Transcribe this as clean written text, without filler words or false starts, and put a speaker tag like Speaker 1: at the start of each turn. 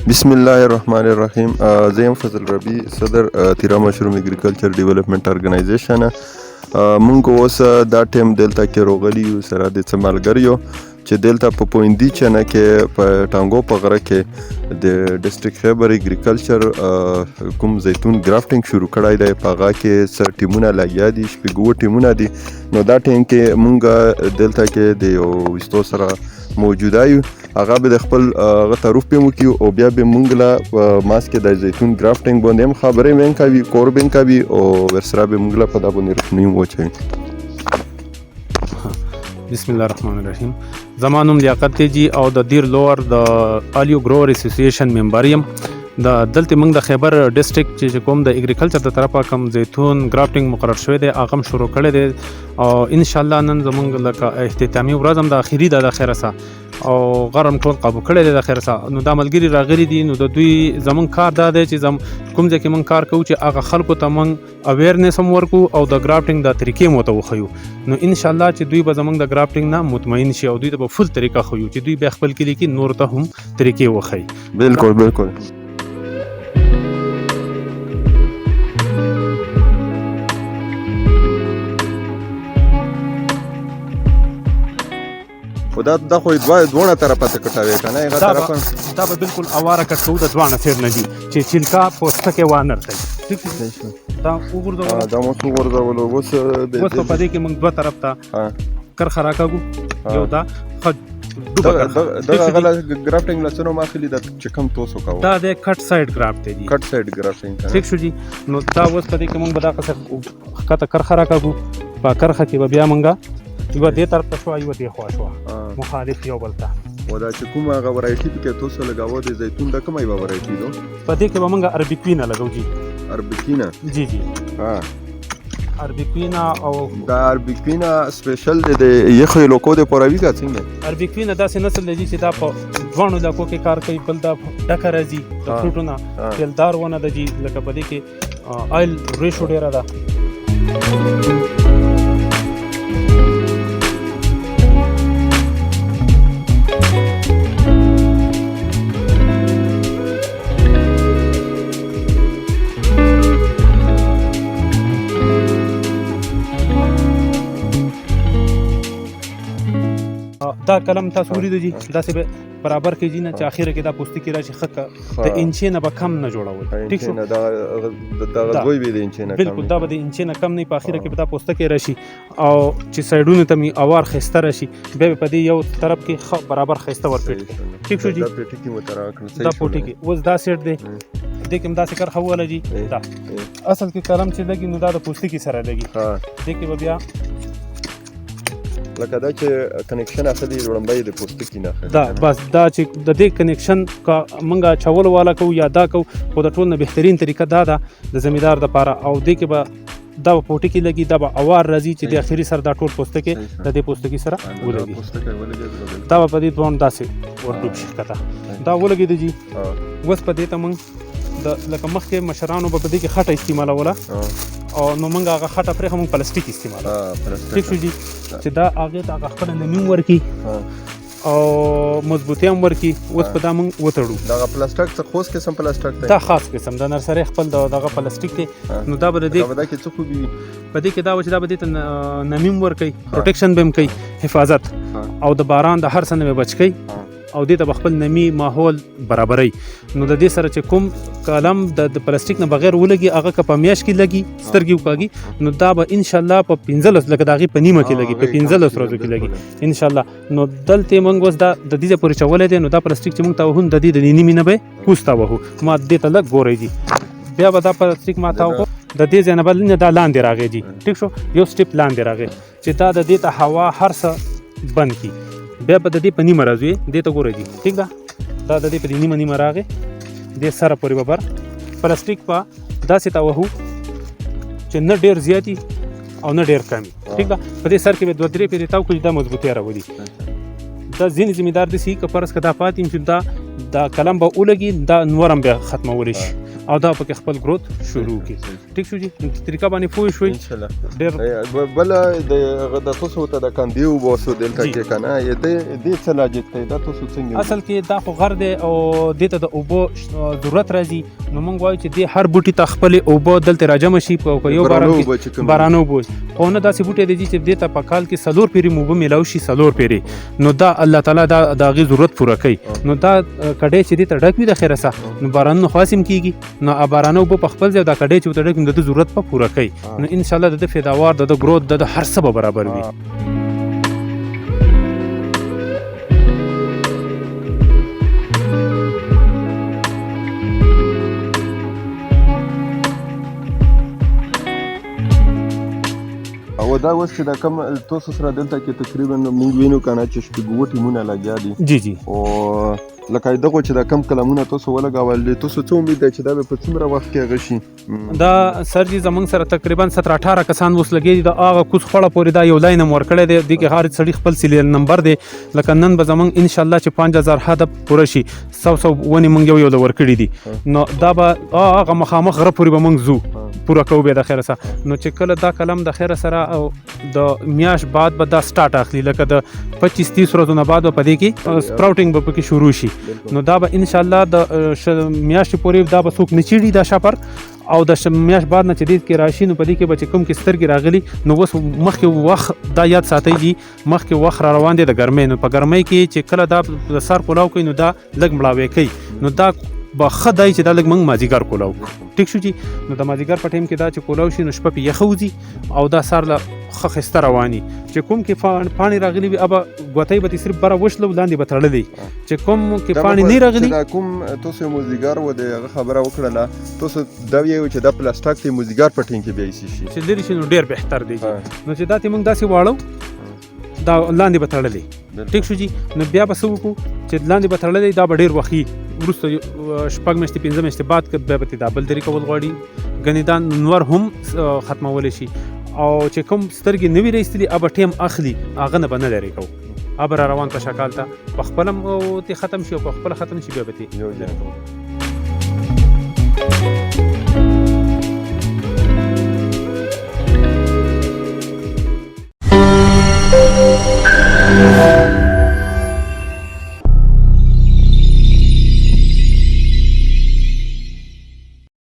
Speaker 1: بسم الله الرحمن الرحیم. زه یم فضل ربی، صدر تیرا مشروم اګریکلچر ډیولپمنٹ ارګنایزیشن. مونږ اوس دا ټیم دلته کې راغلي یو سره د څه ملګري یو چې دلته په پویندي چنه کې په ټانګو په غره کې د ډسټرکټ خیبر اګریکلچر کوم زیتون ګرافټینګ شروع کړی دی. په هغه کې څه ټیمونه لګیا دي، شپږ ټیمونه دي. نو دا ټیم کې مونږ دلته کې د یو ویستو سره موجوده یو. هغه به د خپل تعارف به مو کیو او بیا به مونږ له ماس کې د زیتون ګرافټینګ باندې هم خبرې وین کوي، کور بین کوي او ورسره به مونږ له په دا باندې روښنايي وچوي.
Speaker 2: بسم الله الرحمن الرحیم. زما نوم لیاقت دی او د دیر لوور د الیو ګروور اسوسییشن ممبر یم. د دلته موږ د خیبر ډسټرکټ چې کوم د اګریکلچر د طرفه کوم زیتون ګرافټینګ مقرر شوی دی هغه هم شروع کړی دی او ان شاء الله نن زموږ لکه اختتامي ورځ هم د اخیری د اخره سره او غرم ټول قابو کړی دی د اخره سره. نو د ملګری راغلي دي، نو د دوی زموږ کار دا دی چې کوم ځای کې موږ کار کوو چې هغه خلکو ته موږ اویرنس هم ورکو او د ګرافټینګ د طریقې مو ته وښیو. نو ان شاء الله چې دوی به زموږ د ګرافټینګ نه مطمئن شي او دوی ته به فل طریقه ښیو چې دوی به خپل کلی کې نور ته هم طریقې وښیي.
Speaker 1: بالکل بالکل. خو دا خو دوه طرفه ته کټوي کنه، هغه طرفه
Speaker 2: دا به بالکل اواره کټ کوو د دوانه سیر نه دي چې چیلکا پوسټکه وانه رسي. ٹھیک دی، دا وګورځو
Speaker 1: دا مو څو ورځولو اوس
Speaker 2: په دې کې موږ دوه طرف ته کرخه راکاږو. یو دا
Speaker 1: دغه غلا ګرافټینګ لسنو ماخلي د چې کم توسو کوو
Speaker 2: دا د کټ سایډ ګرافټ دی.
Speaker 1: کټ سایډ ګرافټینګ
Speaker 2: ٹھیک شو جی. نو دا اوس په دې کې موږ به دا قصه کته کرخه راکاږو. په کرخه کې به بیا موږ یو دې طرف ته شو، یو دې خوا شو مخالف یو بل ته.
Speaker 1: و دا چې کومه هغه ورایټي کې توسو لګاوه د زیتون د کومه یو ورایټي دو
Speaker 2: په دې کې به موږ اربیکوینا لګاو جی.
Speaker 1: اربیکوینا
Speaker 2: جی جی اربیکوینا او
Speaker 1: دا اربیکوینا سپیشل د یخو لوکو د پوراوی کا څنګه
Speaker 2: اربیکوینا داسې نسل دی چې دا په ځوانو لکو کې کار کوي. بل دا ډکه راځي د فروټونه تیلدار ونه د جی لکه په دې کې آیل ریشو ډیره ده. دا کلم تاسو ولیدو جی، داسې به برابر کې جی نه چې اخیره کې دا پوستکی راشي خکه د انچې نه به کم نه جوړول. ٹھیک شو،
Speaker 1: دا دوی به د انچې نه
Speaker 2: بالکل دا به د انچې نه کم نه په اخیره کې به دا پوستکی راشي او چې سایډونو ته می اوار خسته راشي بیا په دې یو طرف کې برابر خسته ورپېټ. ٹھیک شو جی.
Speaker 1: دا پټی کې مترا کړل
Speaker 2: دا پټی کې اوس دا سیټ دی دې کې دا څه کار خوله جی. دا اصل کې کلم چې لګي نو دا د پوستکی سره لګي. دې کې به بیا
Speaker 1: لکه دا چې کنیکشن اخلي وړمبای د پوستکی نه اخلي.
Speaker 2: دا بس دا چې د دې کنیکشن کا منګه چاول والا کو یا دا کو خو د ټول نه بهترین طریقه دا ده د زمیدار د پاره. او دې کې به دا پوټی کې لګي، دا به اوار راځي چې د اخیری سر دا ټول پوستکی د دې پوستکی سره ولګي. دا په دې دوه داسې ورډوب شي کته دا ولګي دی جی. اوس په دې ته موږ د لکه مخکې مشرانو په دې کې خټه استعمالوله او نو موږ هغه خټه پرې موږ پلاستیک استعمالوه. ٹھیک شو جی. چې دا هغه ته هغه خپل نمیم ورکی او مضبوطی هم ورکی. اوس په دا موږ وتړو.
Speaker 1: دا پلاستیک څه خاص قسم پلاستیک دی؟
Speaker 2: دا خاص قسم د نرسری خپل دغه پلاستیک دی. نو دا به دې
Speaker 1: دا کې څه خوبي
Speaker 2: په دې کې دا چې دا به دې نمیم ورکی، پروټیکشن به هم کوي، حفاظت او د باران د هر څه نه بچ کوي او دې ته خپل نمی ماحول برابرای. نو د دې سره چې کوم کلم د پلاستیک نه بغیر ولګي هغه که په میاش کې لګي سترګې وکاږي نو دا به ان شاء الله په 15 لکه دغه په نیمه کې لګي، په 15 ورځو کې لګي ان شاء الله. نو دلته موږ اوس دا د دې پورې چولې دي. نو دا پلاستیک چې موږ ته وهون د دې د نیمه نه به کوستا وهو ما دې ته لګ ګورې دي. بیا به دا پلاستیک ما ته وو د دې ځنه بل نه دا لاندې راغی دي. ٹھیک شو، یو سټیپ لاندې راغی چې دا د دې ته هوا هر څه بند کی. بیا په دې په نیمه راځي دې ته ګورې دي. ٹھیک ده، دا د دې په نیمه راغی د سره پورې ببر پلاستیک په داسې تا وهو چې نه ډیر زیاتی او نه ډیر کمی. ٹھیک ده، په دې سر کې به 2-3 پیری تاو کوي دا مضبوطی راوړي. دا ځینې ذمہ دار دي چې فرض کدا پاتې چې دا کلم به ولګي دا نورم به ختمول شي او دا پکې خپل گروث شروع کړي. ټیک شو جی طریقه باندې پوه شوي
Speaker 1: ان شاء الله.
Speaker 2: ډېر
Speaker 1: بل د تاسو ته د کاندي او باسو دلته کې کنه دې څه لاجیک دی دا تاسو څنګه
Speaker 2: اصل کې دا خو غر دی او دې ته د اوبو ضرورت راځي نو موږ وایو چې دې هر بوټي ته خپل اوبو دلته راجم شي په یو بارانو اوبو خو نه داسې بوټي دی چې دې ته په کال کې څلور پیری اوبه میلاو شي څلور پیری نو دا الله تعالی دا د هغې ضرورت پوره کوي نو دا کډی چې دې ته ډک وي د خیره سه نو بارانونه خاصم کیږي نو بارانه اوبه په خپل ځای دا کډی چې ورته ډک وي د ضرورت په پوره کوي نو ان شاء الله د پیداوار د گروث د هر څه به برابر وي.
Speaker 1: او دا اوس چې دا کوم تاسو سره دلته کې تقریبا موږ وینو کنه چې شپږ ټیمونه لګیا دي
Speaker 2: جی جی
Speaker 1: او لکه دغه چې دا کم کلمونه تاسو ولګول دي تاسو څه امید ده چې دا به په څومره وخت کې هغه شي؟
Speaker 2: دا سر جی زمونږ سره تقریبا 17-18 کسان اوس لګي دي د هغه کوڅ خوړه پورې دا یو لاین هم ورکړی دی دې کې هر سړي خپل سیریل نمبر دی لکه نن به زمونږ ان شاء الله چې 5000 هدف پوره شي 100 ونې موږ یو ورکړي دي نو دا به هغه مخامخ غره پورې به موږ ځو پوره کوو به د خیره سره نو چې کله دا کلم د خیره سره او د میاش بعد به دا سٹارټ اخلي لکه د 25-30 ورځې بعد په دې کې سپراوټینګ به پکې شروع شي نو دا به ان شاء الله د میاشتې پورې دا به څوک نچیړي دا شاپر او د میاشت بعد نه چې دې کې راشي نو په دې کې به چې کوم کې سترګې راغلي نو اوس مخکې وخت دا یاد ساتئ جی مخکې وخت را روان دی د ګرمۍ نو په ګرمۍ کې چې کله دا د سر کولاو کوي نو دا لږ مړاوی کوي نو دا به ښه دی چې دا لږ موږ مازدیګر کولاو کړو ټیک شو جی نو د مازدیګر په ټایم کې دا چې کولاو شي نو شپه پې یخه وځي او دا سر له ښه ښایسته رواني چې کوم کې پاڼې راغلي وي ابه ګوتۍ به دې صرف بره وشله لاندې به تړلی چې کوم کې پاڼې نه راغلي
Speaker 1: دا کوم تاسو مازدیګر و د هغه خبره وکړله تاسو دا ویو چې دا پلاستیک ته مازدیګر په ټینګ کې بیا ایسي شي
Speaker 2: چې لرې شي نو ډېر بهتر دی نو چې دا ته موږ داسې واړو دا لاندې به تړلی ټیک شو جی نو بیا به څه وکړو چې لاندې به تړلی دا به ډېر وخت وروسته شپږ میاشتې 5 میاشتې بعد بیا به دا بل طریقه کول غواړي ګنې دا نور هم ختمولی شي او چې کوم سترګې نوي راایستلي ابه ټیم اخلي هغه نه به نه لرې کوو ابه را روان په شکال ته په خپله ختم شي او په خپله ختم شي بیا به یو ځای کوو